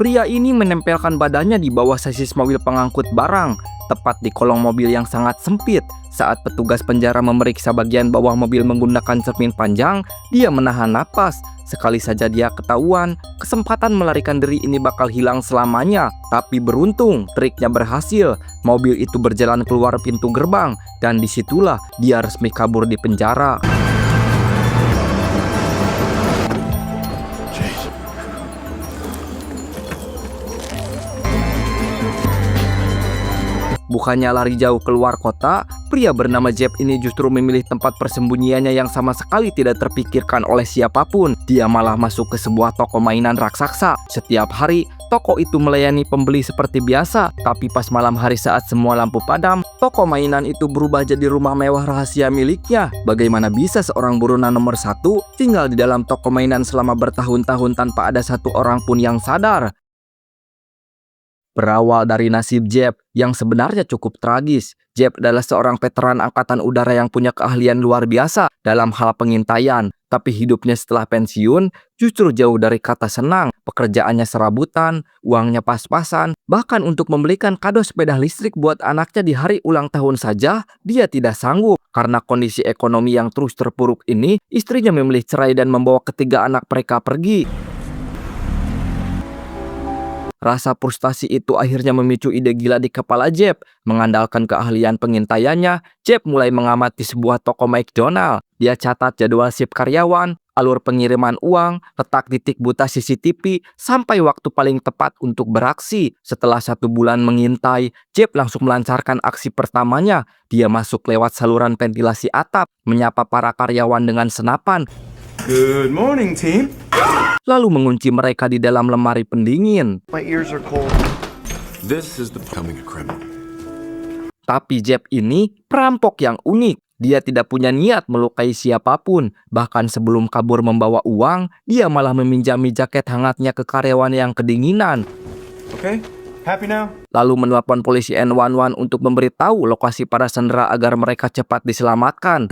Pria ini menempelkan badannya di bawah sasis mobil pengangkut barang, tepat di kolong mobil yang sangat sempit. Saat petugas penjara memeriksa bagian bawah mobil menggunakan cermin panjang, dia menahan napas. Sekali saja dia ketahuan, kesempatan melarikan diri ini bakal hilang selamanya. Tapi beruntung, triknya berhasil. Mobil itu berjalan keluar pintu gerbang, dan disitulah dia resmi kabur di penjara. Bukannya lari jauh keluar kota, pria bernama Jeb ini justru memilih tempat persembunyiannya yang sama sekali tidak terpikirkan oleh siapapun. Dia malah masuk ke sebuah toko mainan raksasa. Setiap hari, toko itu melayani pembeli seperti biasa. Tapi pas malam hari saat semua lampu padam, toko mainan itu berubah jadi rumah mewah rahasia miliknya. Bagaimana bisa seorang buronan nomor 1 tinggal di dalam toko mainan selama bertahun-tahun tanpa ada satu orang pun yang sadar? Berawal dari nasib Jeb yang sebenarnya cukup tragis. Jeb adalah seorang veteran angkatan udara yang punya keahlian luar biasa dalam hal pengintaian. Tapi hidupnya setelah pensiun justru jauh dari kata senang. Pekerjaannya serabutan, uangnya pas-pasan. Bahkan untuk membelikan kado sepeda listrik buat anaknya di hari ulang tahun saja, dia tidak sanggup. Karena kondisi ekonomi yang terus terpuruk ini, istrinya memilih cerai dan membawa ketiga anak mereka pergi. Rasa frustasi itu akhirnya memicu ide gila di kepala Jeb. Mengandalkan keahlian pengintaiannya, Jeb mulai mengamati sebuah toko McDonald. Dia catat jadwal shift karyawan, alur pengiriman uang, letak titik buta CCTV, sampai waktu paling tepat untuk beraksi. Setelah 1 bulan mengintai, Jeb langsung melancarkan aksi pertamanya. Dia masuk lewat saluran ventilasi atap, menyapa para karyawan dengan senapan. Good morning, team. Lalu mengunci mereka di dalam lemari pendingin. My ears are cold. This is the becoming a criminal. Tapi Jeb ini perampok yang unik. Dia tidak punya niat melukai siapapun. Bahkan sebelum kabur membawa uang, dia malah meminjami jaket hangatnya ke karyawan yang kedinginan. Okay, happy now? Lalu menelpon polisi N11 untuk memberitahu lokasi para sandera agar mereka cepat diselamatkan.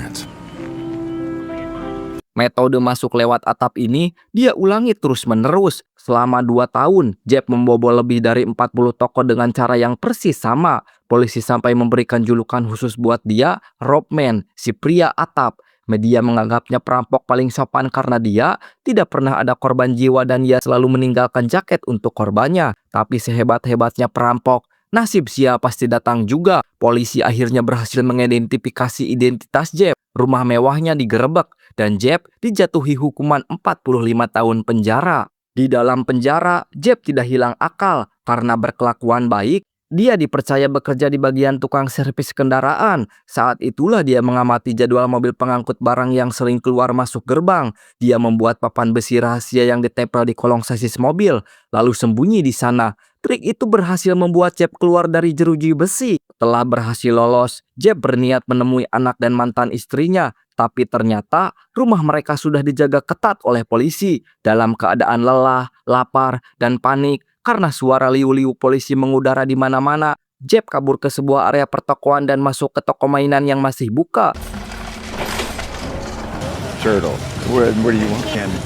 Metode masuk lewat atap ini dia ulangi terus-menerus. Selama 2 tahun, Jeb membobol lebih dari 40 toko dengan cara yang persis sama. Polisi sampai memberikan julukan khusus buat dia, Robman, si pria atap. Media menganggapnya perampok paling sopan karena dia tidak pernah ada korban jiwa dan dia selalu meninggalkan jaket untuk korbannya. Tapi sehebat-hebatnya perampok, nasib sia pasti datang juga. Polisi akhirnya berhasil mengidentifikasi identitas Jeb. Rumah mewahnya digerebek dan Jeb dijatuhi hukuman 45 tahun penjara. Di dalam penjara, Jeb tidak hilang akal karena berkelakuan baik. Dia dipercaya bekerja di bagian tukang servis kendaraan. Saat itulah dia mengamati jadwal mobil pengangkut barang yang sering keluar masuk gerbang. Dia membuat papan besi rahasia yang ditempel di kolong sasis mobil, lalu sembunyi di sana. Trik itu berhasil membuat Jeb keluar dari jeruji besi. Setelah berhasil lolos, Jeb berniat menemui anak dan mantan istrinya. Tapi ternyata rumah mereka sudah dijaga ketat oleh polisi. Dalam keadaan lelah, lapar, dan panik karena suara liu-liu polisi mengudara di mana-mana, Jeb kabur ke sebuah area pertokoan dan masuk ke toko mainan yang masih buka. Turtle, where do you want candy?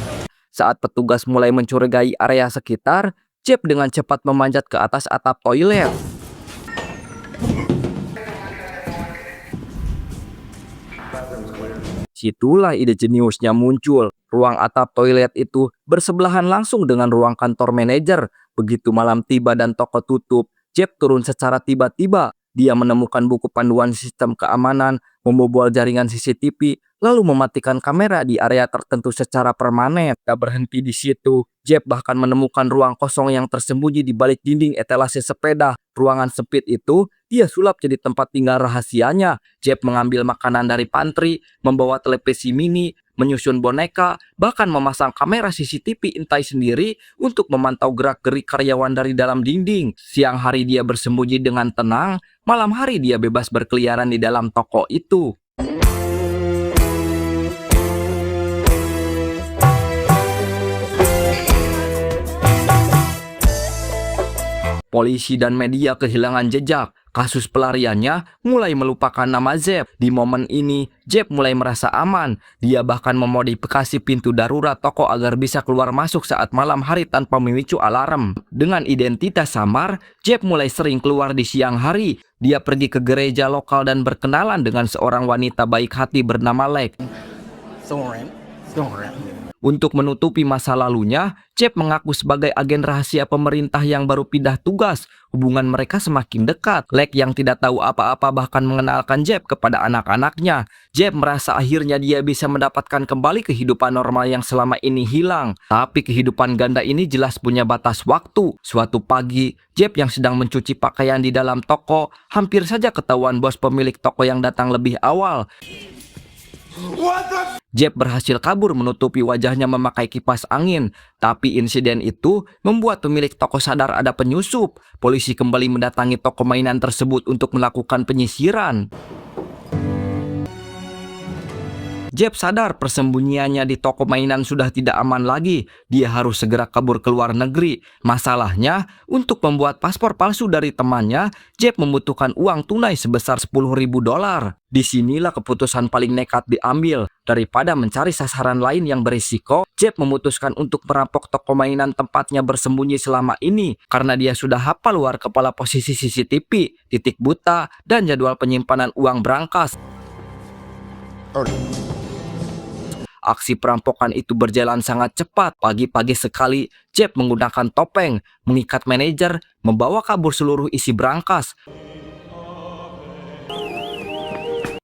Saat petugas mulai mencurigai area sekitar, Jeb dengan cepat memanjat ke atas atap toilet. Situlah ide jeniusnya muncul. Ruang atap toilet itu bersebelahan langsung dengan ruang kantor manajer. Begitu malam tiba dan toko tutup, Jeb turun secara tiba-tiba. Dia menemukan buku panduan sistem keamanan, membobol jaringan CCTV, lalu mematikan kamera di area tertentu secara permanen. Tak berhenti di situ, Jeb bahkan menemukan ruang kosong yang tersembunyi di balik dinding etalase sepeda. Ruangan sempit itu dia sulap jadi tempat tinggal rahasianya. Jeb mengambil makanan dari pantry, membawa televisi mini, menyusun boneka, bahkan memasang kamera CCTV intai sendiri untuk memantau gerak-gerik karyawan dari dalam dinding. Siang hari dia bersembunyi dengan tenang, malam hari dia bebas berkeliaran di dalam toko itu. Polisi dan media kehilangan jejak Kasus pelariannya mulai melupakan nama Jeb. Di momen ini, Jeb mulai merasa aman. Dia bahkan memodifikasi pintu darurat toko agar bisa keluar masuk saat malam hari tanpa memicu alarm. Dengan identitas samar, Jeb mulai sering keluar di siang hari. Dia pergi ke gereja lokal dan berkenalan dengan seorang wanita baik hati bernama Lex. Untuk menutupi masa lalunya, Jeb mengaku sebagai agen rahasia pemerintah yang baru pindah tugas. Hubungan mereka semakin dekat. Lex yang tidak tahu apa-apa bahkan mengenalkan Jeb kepada anak-anaknya. Jeb merasa akhirnya dia bisa mendapatkan kembali kehidupan normal yang selama ini hilang. Tapi kehidupan ganda ini jelas punya batas waktu. Suatu pagi, Jeb yang sedang mencuci pakaian di dalam toko, hampir saja ketahuan bos pemilik toko yang datang lebih awal. Jeb berhasil kabur menutupi wajahnya memakai kipas angin. Tapi insiden itu membuat pemilik toko sadar ada penyusup. Polisi kembali mendatangi toko mainan tersebut untuk melakukan penyisiran. Jeb sadar persembunyiannya di toko mainan sudah tidak aman lagi. Dia harus segera kabur ke luar negeri. Masalahnya, untuk membuat paspor palsu dari temannya, Jeb membutuhkan uang tunai sebesar $10.000. Disinilah keputusan paling nekat diambil. Daripada mencari sasaran lain yang berisiko, Jeb memutuskan untuk merampok toko mainan tempatnya bersembunyi selama ini. Karena dia sudah hafal luar kepala posisi CCTV, titik buta, dan jadwal penyimpanan uang brankas. Aksi perampokan itu berjalan sangat cepat. Pagi-pagi sekali, Jeb menggunakan topeng, mengikat manajer, membawa kabur seluruh isi brankas.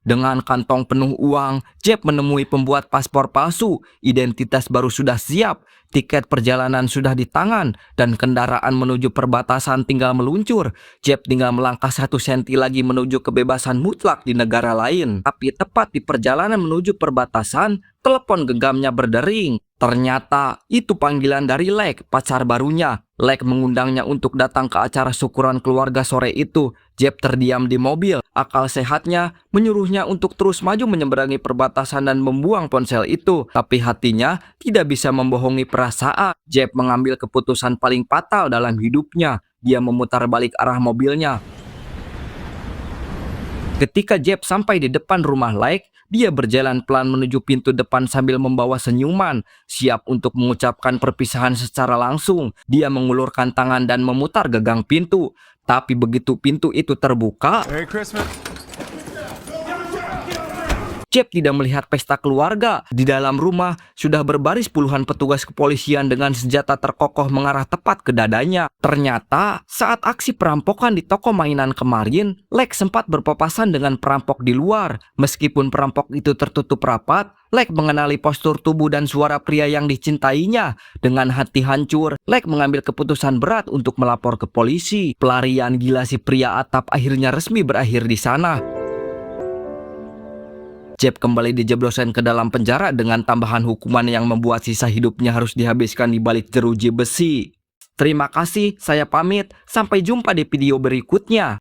Dengan kantong penuh uang, Jeb menemui pembuat paspor palsu. Identitas baru sudah siap, tiket perjalanan sudah di tangan, dan kendaraan menuju perbatasan tinggal meluncur. Jeb tinggal melangkah 1 senti lagi menuju kebebasan mutlak di negara lain. Tapi tepat di perjalanan menuju perbatasan, telepon genggamnya berdering. Ternyata itu panggilan dari Lex, pacar barunya. Lex mengundangnya untuk datang ke acara syukuran keluarga sore itu. Jeb terdiam di mobil. Akal sehatnya menyuruhnya untuk terus maju menyeberangi perbatasan dan membuang ponsel itu. Tapi hatinya tidak bisa membohongi perasaan. Jeb mengambil keputusan paling fatal dalam hidupnya. Dia memutar balik arah mobilnya. Ketika Jeb sampai di depan rumah Lex, dia berjalan pelan menuju pintu depan sambil membawa senyuman, siap untuk mengucapkan perpisahan secara langsung. Dia mengulurkan tangan dan memutar gagang pintu. Tapi begitu pintu itu terbuka, Merry Christmas. Jeb tidak melihat pesta keluarga. Di dalam rumah sudah berbaris puluhan petugas kepolisian dengan senjata terkokoh mengarah tepat ke dadanya. Ternyata saat aksi perampokan di toko mainan kemarin, Lex sempat berpapasan dengan perampok di luar. Meskipun perampok itu tertutup rapat, Lex mengenali postur tubuh dan suara pria yang dicintainya. Dengan hati hancur, Lex mengambil keputusan berat untuk melapor ke polisi. Pelarian gila si pria atap akhirnya resmi berakhir di sana. Jeb kembali dijebloskan ke dalam penjara dengan tambahan hukuman yang membuat sisa hidupnya harus dihabiskan di balik jeruji besi. Terima kasih, saya pamit. Sampai jumpa di video berikutnya.